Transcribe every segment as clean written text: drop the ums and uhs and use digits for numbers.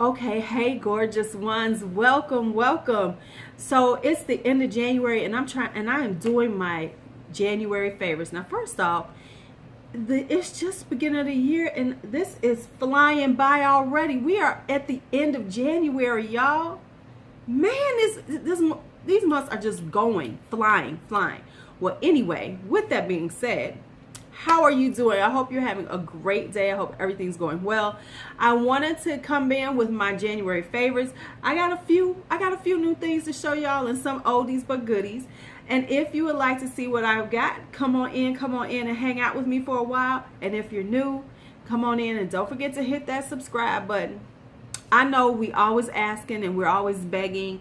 Okay, hey gorgeous ones, welcome, welcome. So it's the end of January and I am doing my January favorites. Now, first off, it's just beginning of the year and this is flying by already. We are at the end of January, y'all. Man, these months are just going, flying, flying. Well, anyway, with that being said, how are you doing? I hope you're having a great day. I hope everything's going well. I wanted to come in with my January favorites. I got a few new things to show y'all and some oldies but goodies. And if you would like to see what I've got, come on in and hang out with me for a while. And if you're new, come on in and don't forget to hit that subscribe button. I know we always asking and we're always begging.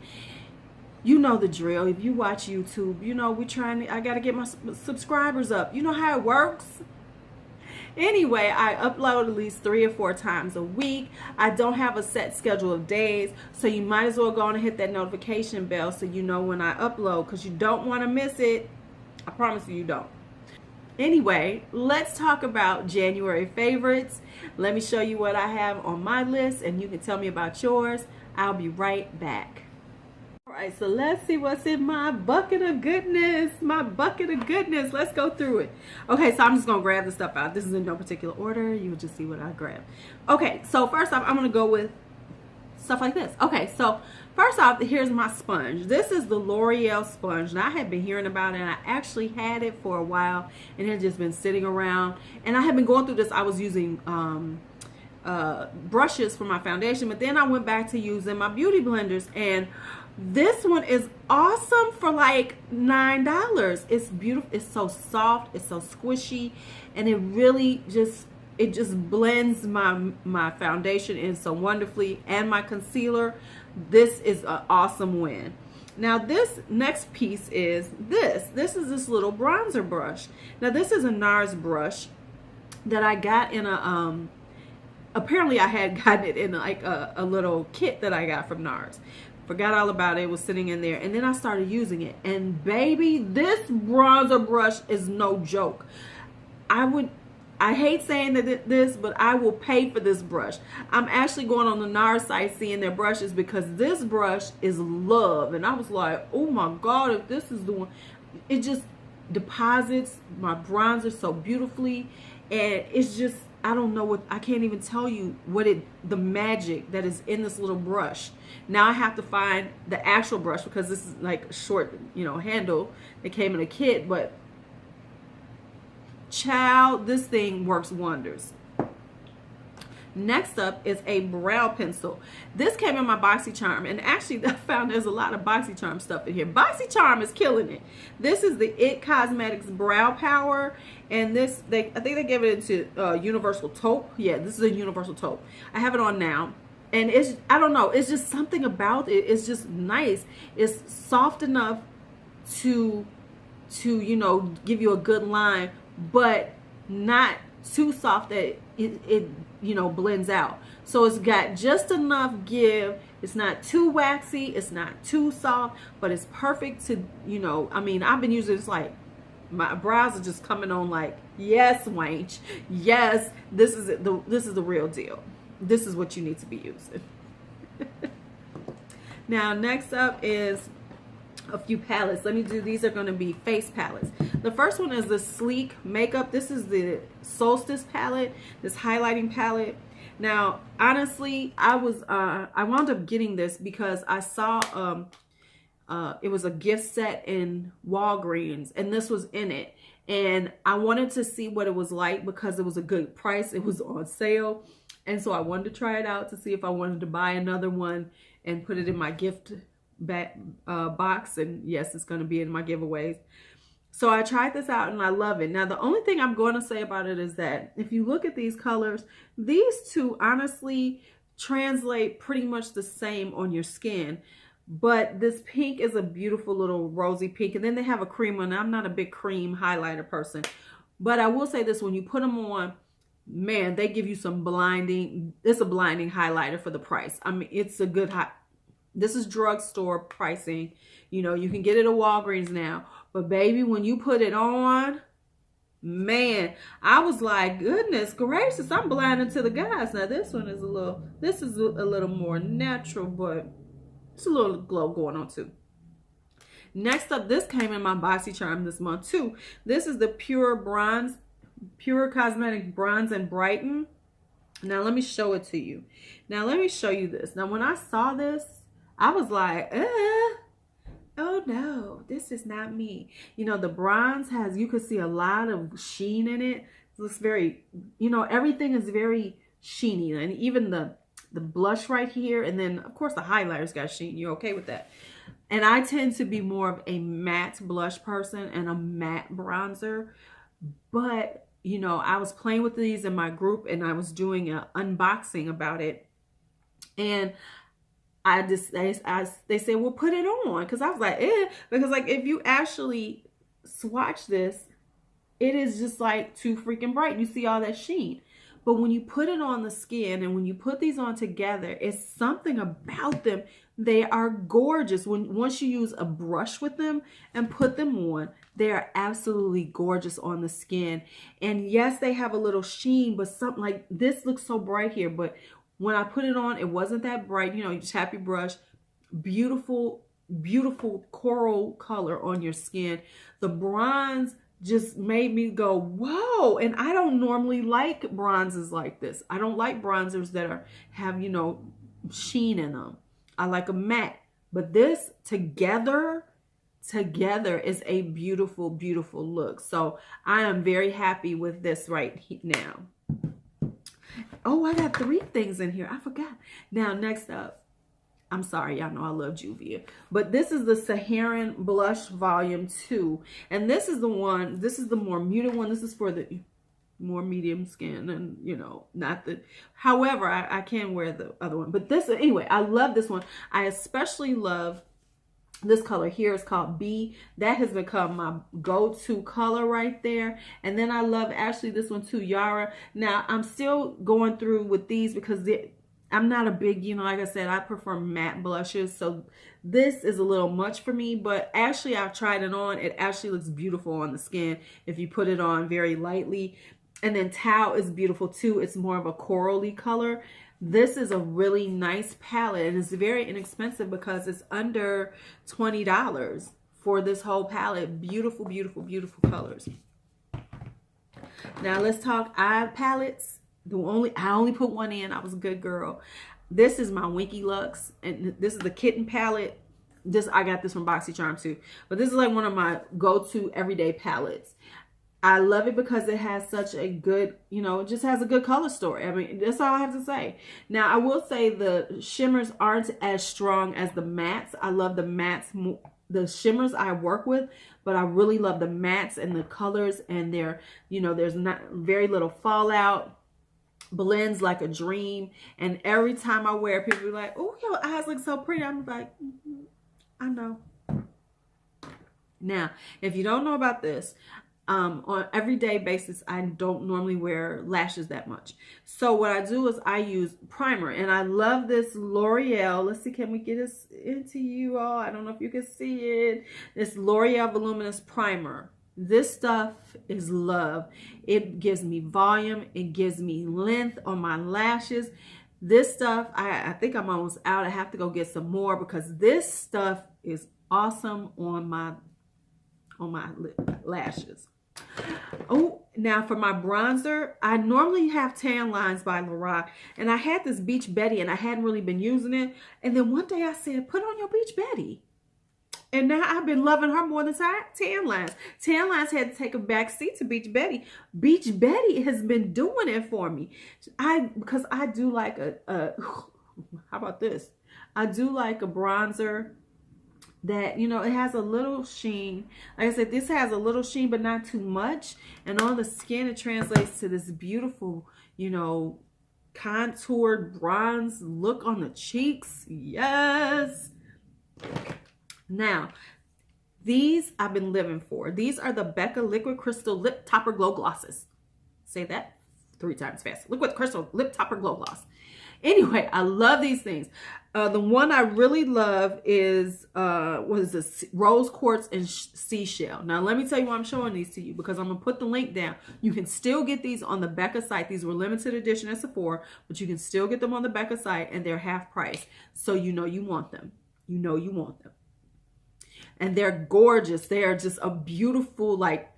You know the drill. If you watch YouTube, you know I got to get my subscribers up. You know how it works. Anyway, I upload at least 3 or 4 times a week. I don't have a set schedule of days, so you might as well go on and hit that notification bell so you know when I upload, because you don't want to miss it. I promise you don't. Anyway, let's talk about January favorites. Let me show you what I have on my list, and you can tell me about yours. I'll be right back. All right, so let's see what's in my bucket of goodness. Let's go through it. Okay, so I'm just gonna grab the stuff out. This is in no particular order. You'll just see what I grab. Okay, so first off, I'm gonna go with stuff like this. Okay, so first off, here's my sponge. This is the L'Oreal sponge. Now, I had been hearing about it, and I actually had it for a while, and it had just been sitting around. And I had been going through this. I was using brushes for my foundation, but then I went back to using my beauty blenders, and this one is awesome for like $9. It's beautiful. It's so soft. It's so squishy, and it really just blends my foundation in so wonderfully, and my concealer. This is an awesome win. Now, this next piece is this. This is this little bronzer brush. Now, this is a Nars brush that I got in a apparently I had gotten it in like a little kit that I got from Nars. Forgot all about it. It was sitting in there, and then I started using it, and baby, this bronzer brush is no joke. I hate saying this, but I will pay for this brush. I'm actually going on the Nars site seeing their brushes, because this brush is love, and I was like, oh my God, if this is the one. It just deposits my bronzer so beautifully, and it's just, I don't know what, I can't even tell you the magic that is in this little brush. Now I have to find the actual brush, because this is like a short, handle that came in a kit, but child, this thing works wonders. Next up is a brow pencil. This came in my BoxyCharm, and actually I found there's a lot of BoxyCharm stuff in here. BoxyCharm is killing it. This is the It Cosmetics Brow Power, and I think they gave it into Universal Taupe. Yeah, this is a Universal Taupe. I have it on now, and I don't know, it's just something about it. It's just nice. It's soft enough to give you a good line, but not too soft that it blends out. So it's got just enough give. It's not too waxy, it's not too soft, but it's perfect to, I mean, I've been using this, like, my brows are just coming on like, yes, wench, yes, this is the real deal. This is what you need to be using. Now, next up is a few palettes. Let me do, these are going to be face palettes. The first one is the Sleek Makeup. This is the Solstice palette, this highlighting palette. Now, honestly, I wound up getting this because I saw it was a gift set in Walgreens, and this was in it, and I wanted to see what it was like because it was a good price. It was on sale, and so I wanted to try it out to see if I wanted to buy another one and put it in my gift box. And yes, it's going to be in my giveaways. So I tried this out, and I love it. Now, the only thing I'm going to say about it is that if you look at these colors, these two honestly translate pretty much the same on your skin. But this pink is a beautiful little rosy pink, and then they have a cream one. I'm not a big cream highlighter person, but I will say this: when you put them on, man, they give you some blinding. It's a blinding highlighter for the price. I mean, it's a good high. This is drugstore pricing. You can get it at Walgreens now. But baby, when you put it on, Man, I was like, goodness gracious, I'm blinded to the guys. Now this one is a little more natural, but it's a little glow going on too. Next up, this came in my BoxyCharm this month too. This is the Pure Cosmetic Bronze and Brighten. Now let me show it to you. Now let me show you this. Now when I saw this, I was like, oh no, this is not me. You know, the bronze has, you could see a lot of sheen in it. It looks very, you know, everything is very sheeny. And even the blush right here, and then of course the highlighters got sheen. You're okay with that? And I tend to be more of a matte blush person and a matte bronzer. But, you know, I was playing with these in my group and I was doing an unboxing about it. And they said, well, put it on. Because I was like, because like if you actually swatch this, it is just like too freaking bright. You see all that sheen. But when you put it on the skin and when you put these on together, it's something about them. They are gorgeous. Once you use a brush with them and put them on, they are absolutely gorgeous on the skin. And yes, they have a little sheen, but something like this looks so bright here. But when I put it on, it wasn't that bright. You know, you just tap your brush. Beautiful, beautiful coral color on your skin. The bronze just made me go, whoa. And I don't normally like bronzes like this. I don't like bronzers that have, you know, sheen in them. I like a matte. But this together is a beautiful, beautiful look. So I am very happy with this right now. Oh, I got 3 things in here. I forgot. Now, next up, I'm sorry, y'all know I love Juvia, but this is the Saharan Blush Volume 2. And this is the one, this is the more muted one. This is for the more medium skin and, you know, not the, however, I can wear the other one. But this, anyway, I love this one. I especially love this color here. Is called B. That has become my go-to color right there. And then I love actually this one too, Yara. Now I'm still going through with these because I'm not a big, you know, like I said, I prefer matte blushes. So this is a little much for me, but actually I've tried it on. It actually looks beautiful on the skin if you put it on very lightly. And then Tau is beautiful too. It's more of a corally color. This is a really nice palette, and it's very inexpensive because it's under $20 for this whole palette. Beautiful, beautiful, beautiful colors. Now let's talk eye palettes. I only put one in. I was a good girl. This is my Winky Lux, and this is the Kitten palette. I got this from BoxyCharm too, but this is like one of my go-to everyday palettes. I love it because it has such a good, you know, it just has a good color story. I mean, that's all I have to say. Now, I will say the shimmers aren't as strong as the mattes. I love the mattes, the shimmers I work with, but I really love the mattes and the colors, and they're, you know, there's not very little fallout. Blends like a dream. And every time I wear it, people be like, oh, your eyes look so pretty. I'm like, I know. Now, if you don't know about this, on an everyday basis, I don't normally wear lashes that much. So what I do is I use primer, and I love this L'Oreal. Let's see, can we get this into you all? I don't know if you can see it. This L'Oreal Voluminous Primer. This stuff is love. It gives me volume. It gives me length on my lashes. This stuff, I think I'm almost out. I have to go get some more because this stuff is awesome on my lashes. Oh, now for my bronzer, I normally have Tan Lines by Lorac, and I had this Beach Betty, and I hadn't really been using it. And then one day I said, put on your Beach Betty. And now I've been loving her more than Tan Lines. Tan Lines had to take a back seat to Beach Betty. Beach Betty has been doing it for me. Because I do like how about this? I do like a bronzer that, you know, it has a little sheen. Like I said, this has a little sheen, but not too much. And on the skin, it translates to this beautiful, you know, contoured bronze look on the cheeks. Yes. Now, these I've been living for. These are the Becca Liquid Crystal Lip Topper Glow Glosses. Say that 3 times fast. Liquid Crystal Lip Topper Glow Gloss. Anyway, I love these things. The one I really love is what is this? Rose quartz and seashell. Now let me tell you why I'm showing these to you, because I'm gonna put the link down. You can still get these on the Becca site. These were limited edition at Sephora, but you can still get them on the Becca site, and they're half price. So you know you want them. You know you want them. And they're gorgeous. They are just a beautiful, like,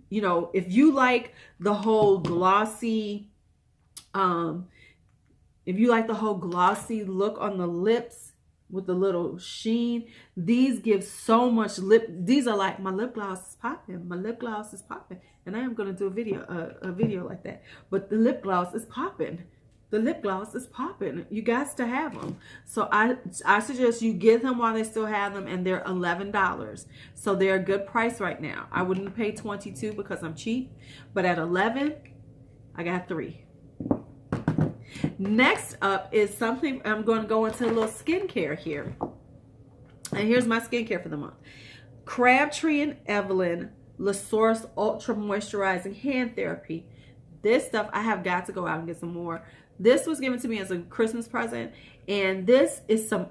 you know, if you like the whole glossy, if you like the whole glossy look on the lips with the little sheen, these give so much lip. These are like, my lip gloss is popping. My lip gloss is popping. And I am going to do a video like that. But the lip gloss is popping. The lip gloss is popping. You got to have them. So I suggest you get them while they still have them, and they're $11. So they're a good price right now. I wouldn't pay $22 because I'm cheap, but at $11, I got 3. Next up is something, I'm going to go into a little skincare here. And here's my skincare for the month. Crabtree and Evelyn La Source Ultra Moisturizing Hand Therapy. This stuff, I have got to go out and get some more. This was given to me as a Christmas present, and this is some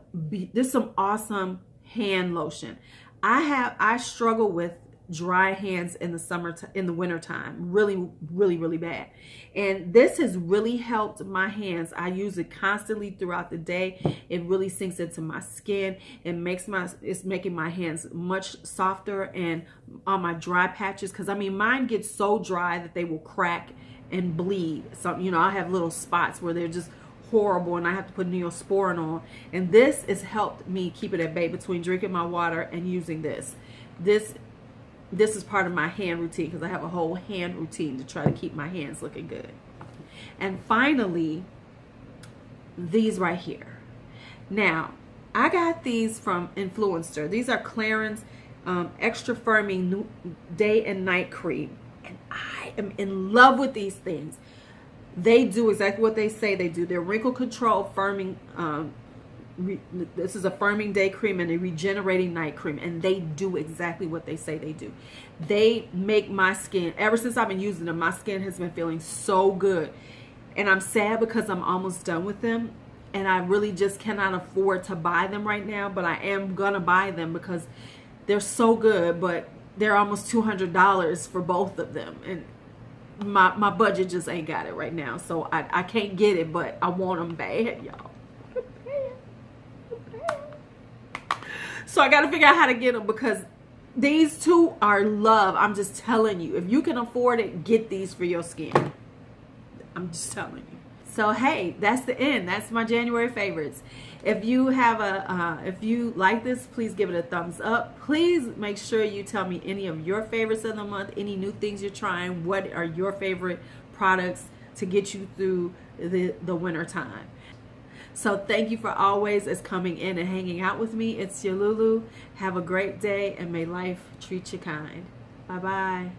awesome hand lotion. I struggle with dry hands in the winter time, really bad, and this has really helped my hands. I use it constantly throughout the day. It really sinks into my skin and it's making my hands much softer, and on my dry patches, because I mean mine get so dry that they will crack and bleed. So, you know, I have little spots where they're just horrible and I have to put Neosporin on, and this has helped me keep it at bay between drinking my water and using this. This is part of my hand routine, because I have a whole hand routine to try to keep my hands looking good. And finally, these right here. Now, I got these from Influencer. These are Clarins Extra Firming Day and Night Cream. And I am in love with these things. They do exactly what they say they do. They're wrinkle control firming. This is a firming day cream and a regenerating night cream, and they do exactly what they say they do. They make my skin, ever since I've been using them, my skin has been feeling so good. And I'm sad because I'm almost done with them, and I really just cannot afford to buy them right now, but I am gonna buy them because they're so good. But they're almost $200 for both of them, and my budget just ain't got it right now, so I can't get it, but I want them bad, y'all. So I got to figure out how to get them, because these two are love. I'm just telling you, if you can afford it, get these for your skin. I'm just telling you. So hey, that's the end. That's my January favorites. If you have if you like this, please give it a thumbs up. Please make sure you tell me any of your favorites of the month, any new things you're trying. What are your favorite products to get you through the winter time? So thank you for always coming in and hanging out with me. It's your Lulu. Have a great day, and may life treat you kind. Bye-bye.